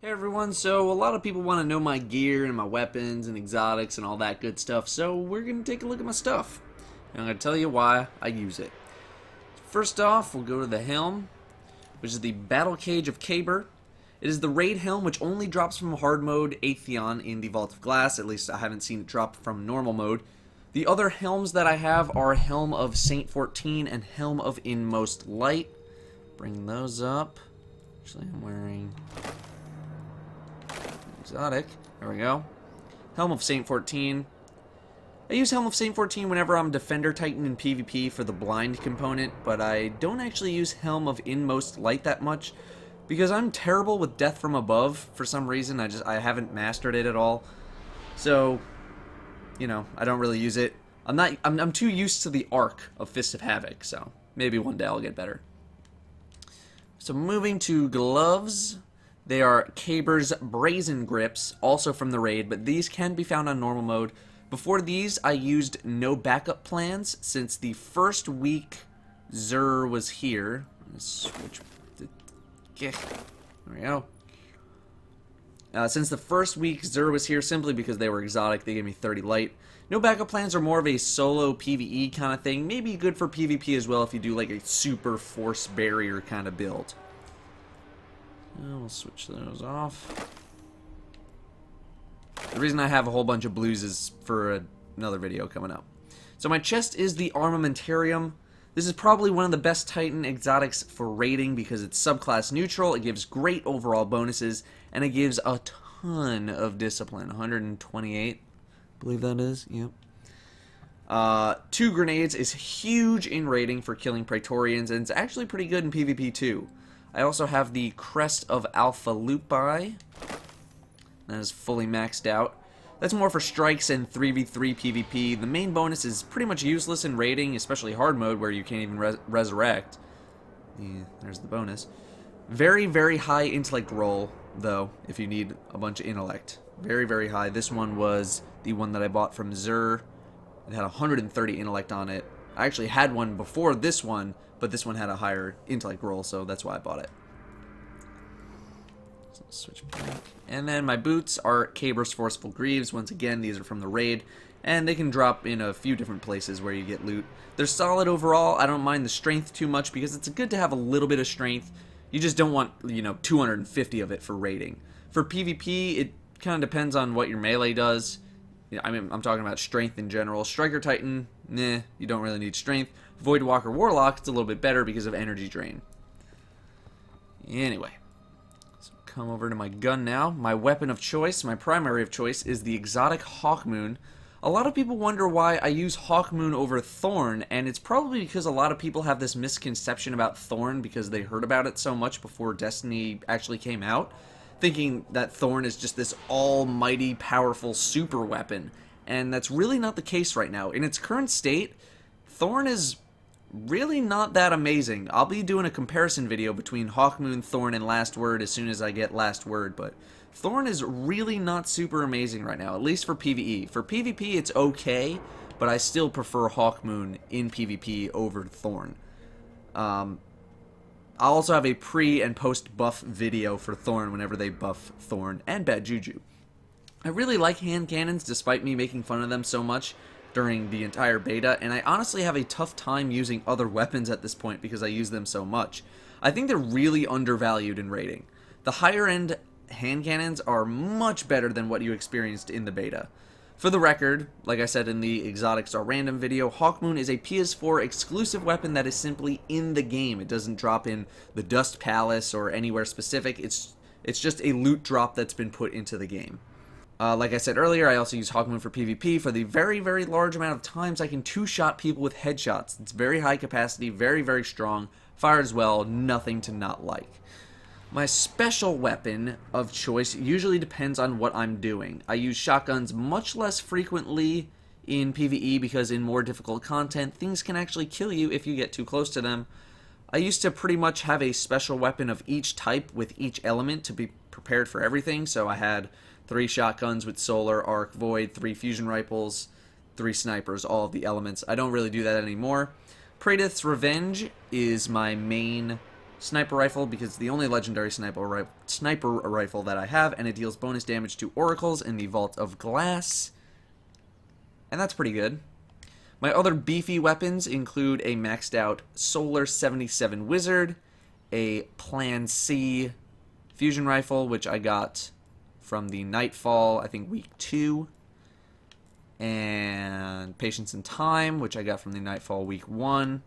Hey everyone, so a lot of people want to know my gear and my weapons and exotics and all that good stuff, so we're going to take a look at my stuff. And I'm going to tell you why I use it. First off, we'll go to the helm, which is the Battle Cage of KABR. It is the raid helm, which only drops from hard mode Atheon in the Vault of Glass. At least I haven't seen it drop from normal mode. The other helms that I have are Helm of Saint 14 and Helm of Inmost Light. Bring those up. Actually, I'm wearing exotic. There we go. Helm of Saint 14. I use Helm of Saint 14 whenever I'm Defender Titan in PvP for the blind component, but I don't actually use Helm of Inmost Light that much because I'm terrible with Death from Above for some reason. I haven't mastered it at all. So, you know, I don't really use it. I'm too used to the arc of Fist of Havoc, so maybe one day I'll get better. So moving to gloves. They are KABR'S BRAZEN grips, also from the raid, but these can be found on normal mode. Before these, I used no backup plans since the first week Xur was here. Let's switch. There we go. Since the first week Xur was here, simply because they were exotic, they gave me 30 light. No backup plans are more of a solo PvE kind of thing. Maybe good for PvP as well if you do like a super force barrier kind of build. We'll switch those off. The reason I have a whole bunch of blues is for another video coming up. So my chest is the Armamentarium. This is probably one of the best Titan exotics for raiding because it's subclass neutral, it gives great overall bonuses, and it gives a ton of discipline. 128, I believe that is, yep. 2 grenades is huge in raiding for killing Praetorians, and it's actually pretty good in PvP too. I also have the CREST of Alpha LUPI. That is fully maxed out. That's more for strikes and 3v3 PvP. The main bonus is pretty much useless in raiding, especially hard mode where you can't even resurrect. Yeah, there's the bonus. Very, very high intellect roll, though, if you need a bunch of intellect. Very, very high. This one was the one that I bought from Xur. It had 130 intellect on it. I actually had one before this one, but this one had a higher intellect roll, so that's why I bought it. So switch back. And then my boots are KABR'S FORCEFUL GREAVES. Once again, these are from the raid, and they can drop in a few different places where you get loot. They're solid overall. I don't mind the strength too much because it's good to have a little bit of strength. You just don't want, 250 of it for raiding. For PvP, it kind of depends on what your melee does. I mean, I'm talking about strength in general. Striker Titan, nah, you don't really need strength. Voidwalker Warlock, it's a little bit better because of energy drain. Anyway, so come over to my gun now. My weapon of choice, my primary of choice, is the exotic Hawkmoon. A lot of people wonder why I use Hawkmoon over Thorn, and it's probably because a lot of people have this misconception about Thorn because they heard about it so much before Destiny actually came out, thinking that Thorn is just this almighty powerful super weapon, and that's really not the case right now. In its current state, Thorn is really not that amazing. I'll be doing a comparison video between Hawkmoon, Thorn, and Last Word as soon as I get Last Word, but Thorn is really not super amazing right now, at least for PvE. For PvP, it's okay, but I still prefer Hawkmoon in PvP over Thorn. I'll also have a pre- and post-buff video for Thorn whenever they buff Thorn and Bad Juju. I really like hand cannons despite me making fun of them so much during the entire beta, and I honestly have a tough time using other weapons at this point because I use them so much. I think they're really undervalued in raiding. The higher end hand cannons are much better than what you experienced in the beta. For the record, like I said in the Exotics Are Random video, Hawkmoon is a PS4 exclusive weapon that is simply in the game. It doesn't drop in the Dust Palace or anywhere specific. It's just a loot drop that's been put into the game. Like I said earlier, I also use Hawkmoon for PvP. For the very, very large amount of times I can two-shot people with headshots. It's very high capacity, very, very strong, fires well, nothing to not like. My special weapon of choice usually depends on what I'm doing. I use shotguns much less frequently in PvE because in more difficult content, things can actually kill you if you get too close to them. I used to pretty much have a special weapon of each type with each element to be prepared for everything, so I had 3 shotguns with Solar, Arc, Void, 3 fusion rifles, 3 snipers, all of the elements. I don't really do that anymore. Praedyth's Revenge is my main sniper rifle because it's the only legendary sniper rifle that I have, and it deals bonus damage to oracles in the Vault of Glass. And that's pretty good. My other beefy weapons include a maxed out Solar 77 Wizard, a Plan C fusion rifle, which I got from the Nightfall, I think week 2, and Patience and Time, which I got from the Nightfall week 1.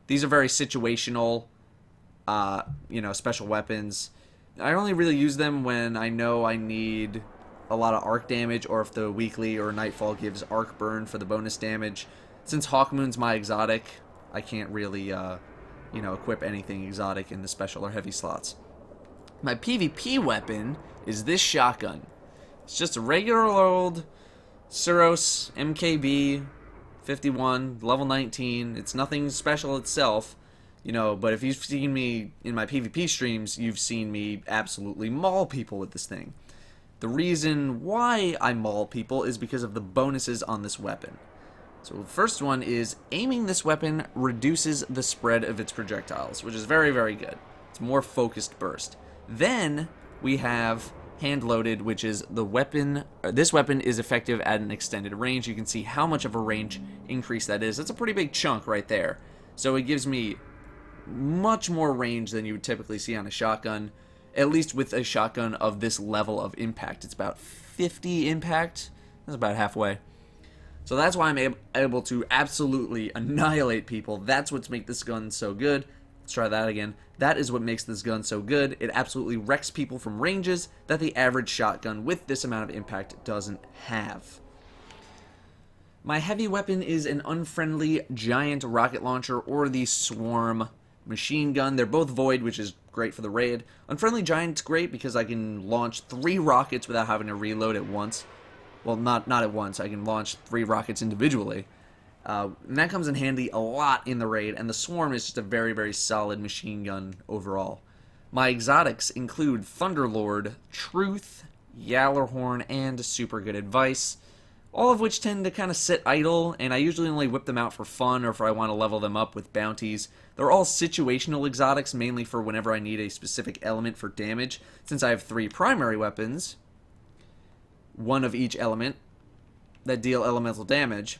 These are very situational, special weapons. I only really use them when I know I need a lot of arc damage, or if the weekly or Nightfall gives arc burn for the bonus damage. Since Hawkmoon's my exotic, I can't really, equip anything exotic in the special or heavy slots. My PvP weapon is this shotgun. It's just a regular old Suros MKB 51, level 19. It's nothing special itself, but if you've seen me in my PvP streams, you've seen me absolutely maul people with this thing. The reason why I maul people is because of the bonuses on this weapon. So the first one is aiming this weapon reduces the spread of its projectiles, which is very, very good. It's more focused burst. Then we have hand-loaded, which is the weapon. This weapon is effective at an extended range. You can see how much of a range increase that is. That's a pretty big chunk right there. So it gives me much more range than you would typically see on a shotgun, at least with a shotgun of this level of impact. It's about 50 impact. That's about halfway. So that's why I'm able to absolutely annihilate people. That's what makes this gun so good. Let's try that again. That is what makes this gun so good. It absolutely wrecks people from ranges that the average shotgun with this amount of impact doesn't have. My heavy weapon is an unfriendly giant rocket launcher or the Swarm machine gun. They're both void, which is great for the raid. Unfriendly giant's great because I can launch 3 rockets without having to reload at once. Well, not at once. I can launch 3 rockets individually. And that comes in handy a lot in the raid, and the Swarm is just a very, very solid machine gun overall. My exotics include Thunderlord, Truth, Yallarhorn, and Super Good Advice, all of which tend to kind of sit idle, and I usually only whip them out for fun or if I want to level them up with bounties. They're all situational exotics, mainly for whenever I need a specific element for damage. Since I have 3 primary weapons, 1 of each element, that deal elemental damage,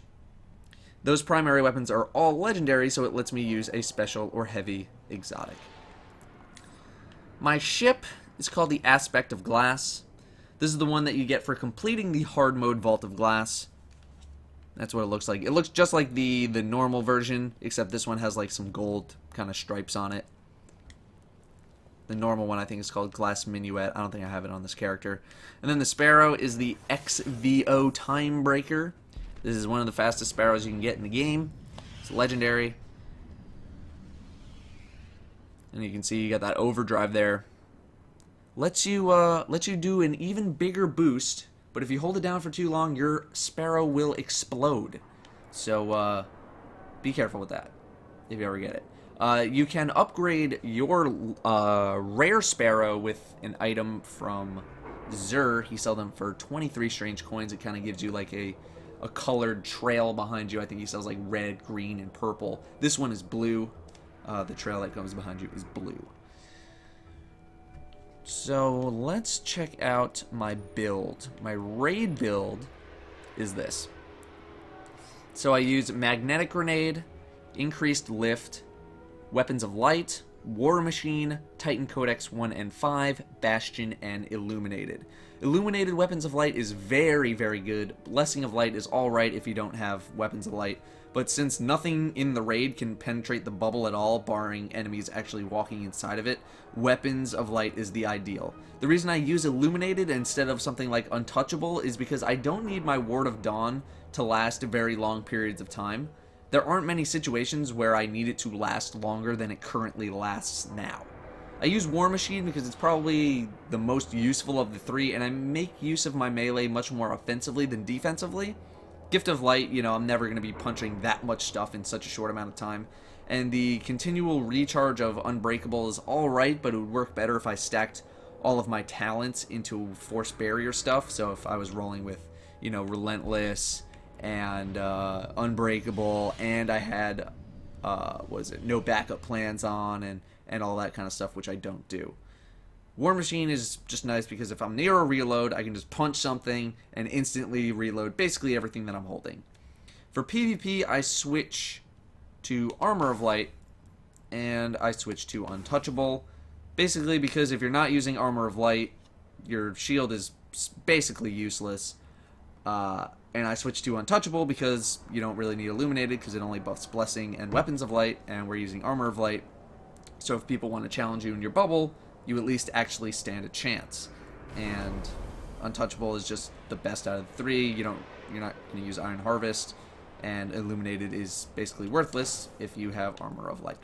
those primary weapons are all legendary, so it lets me use a special or heavy exotic. My ship is called the Aspect of Glass. This is the one that you get for completing the hard mode Vault of Glass. That's what it looks like. It looks just like the normal version, except this one has like some gold kind of stripes on it. The normal one I think is called Glass Minuet. I don't think I have it on this character. And then the Sparrow is the XVO Timebreaker. This is one of the fastest Sparrows you can get in the game. It's legendary. And you can see you got that overdrive there. Lets you do an even bigger boost, but if you hold it down for too long, your Sparrow will explode. So be careful with that if you ever get it. You can upgrade your rare Sparrow with an item from Xur. He sells them for 23 strange coins. It kind of gives you like a colored trail behind you. I think he sells like red, green, and purple. This one is blue. The trail that comes behind you is blue. So let's check out my build. My raid build is this. So I use Magnetic Grenade, Increased Lift, Weapons of Light, War Machine, Titan Codex 1 and 5, Bastion, and Illuminated. Illuminated Weapons of Light is very, very good. Blessing of Light is alright if you don't have Weapons of Light, but since nothing in the raid can penetrate the bubble at all, barring enemies actually walking inside of it, Weapons of Light is the ideal. The reason I use Illuminated instead of something like Untouchable is because I don't need my Ward of Dawn to last very long periods of time. There aren't many situations where I need it to last longer than it currently lasts now. I use War Machine because it's probably the most useful of the 3, and I make use of my melee much more offensively than defensively. Gift of Light, I'm never going to be punching that much stuff in such a short amount of time. And the continual recharge of Unbreakable is alright, but it would work better if I stacked all of my talents into Force Barrier stuff. So if I was rolling with, Relentless and Unbreakable, and I had, No Backup Plans on, and all that kind of stuff, which I don't do. War Machine is just nice because if I'm near a reload, I can just punch something and instantly reload basically everything that I'm holding. For PvP, I switch to Armor of Light, and I switch to Untouchable, basically because if you're not using Armor of Light, your shield is basically useless. And I switch to Untouchable because you don't really need Illuminated because it only buffs Blessing and Weapons of Light, and we're using Armor of Light. So if people want to challenge you in your bubble, you at least actually stand a chance. And Untouchable is just the best out of the three. You're not going to use Iron Harvest, and Illuminated is basically worthless if you have Armor of Light.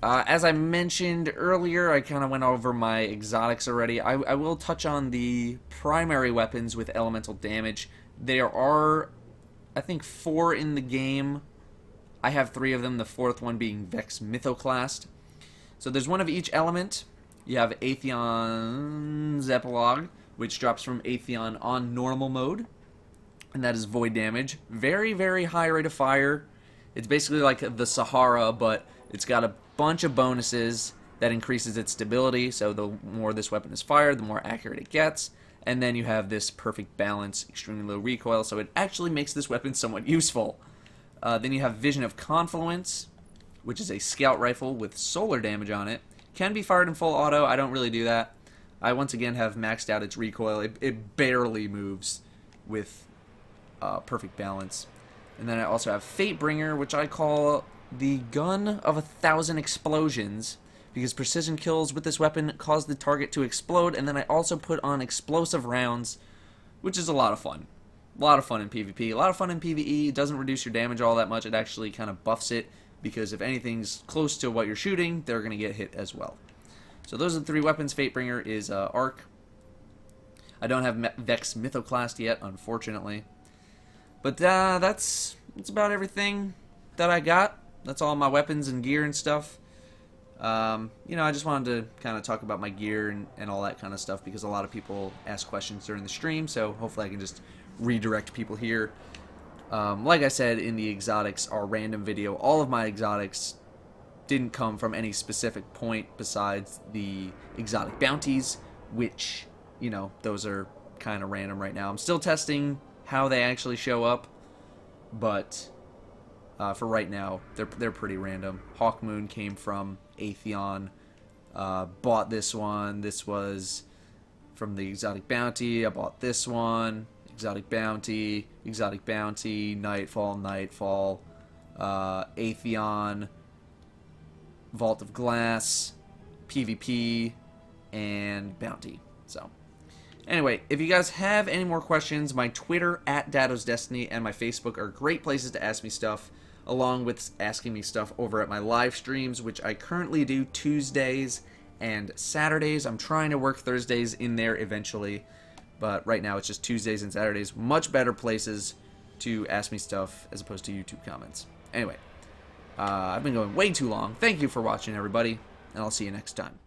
As I mentioned earlier, I kind of went over my exotics already. I will touch on the primary weapons with elemental damage. There are, I think, 4 in the game. I have 3 of them, the 4th one being Vex Mythoclast. So there's one of each element. You have Atheon's Epilogue, which drops from Atheon on normal mode, and that is void damage. Very, very high rate of fire. It's basically like the Sahara, but it's got a bunch of bonuses that increases its stability, so the more this weapon is fired, the more accurate it gets. And then you have this perfect balance, extremely low recoil, so it actually makes this weapon somewhat useful. Then you have Vision of Confluence, which is a scout rifle with solar damage on it. Can be fired in full auto. I don't really do that. I once again have maxed out its recoil. It barely moves with perfect balance. And then I also have Fatebringer, which I call the Gun of 1,000 Explosions, because precision kills with this weapon cause the target to explode. And then I also put on explosive rounds, which is a lot of fun. A lot of fun in PvP. A lot of fun in PvE. It doesn't reduce your damage all that much. It actually kind of buffs it, because if anything's close to what you're shooting, they're going to get hit as well. So those are the 3 weapons. Fatebringer is Arc. I don't have Vex Mythoclast yet, unfortunately. But that's about everything that I got. That's all my weapons and gear and stuff. I just wanted to kind of talk about my gear and all that kind of stuff, because a lot of people ask questions during the stream, so hopefully I can just redirect people here. Like I said in the exotics, our random video, all of my exotics didn't come from any specific point besides the exotic bounties, which, those are kind of random right now. I'm still testing how they actually show up, but for right now, they're pretty random. Hawkmoon came from Atheon. Bought this one. This was from the exotic bounty. I bought this one. Exotic bounty, Nightfall, Atheon, Vault of Glass, PvP, and bounty. So, anyway, if you guys have any more questions, my Twitter @Datto's Destiny and my Facebook are great places to ask me stuff, along with asking me stuff over at my live streams, which I currently do Tuesdays and Saturdays. I'm trying to work Thursdays in there eventually, but right now it's just Tuesdays and Saturdays. Much better places to ask me stuff as opposed to YouTube comments. Anyway, I've been going way too long. Thank you for watching, everybody, and I'll see you next time.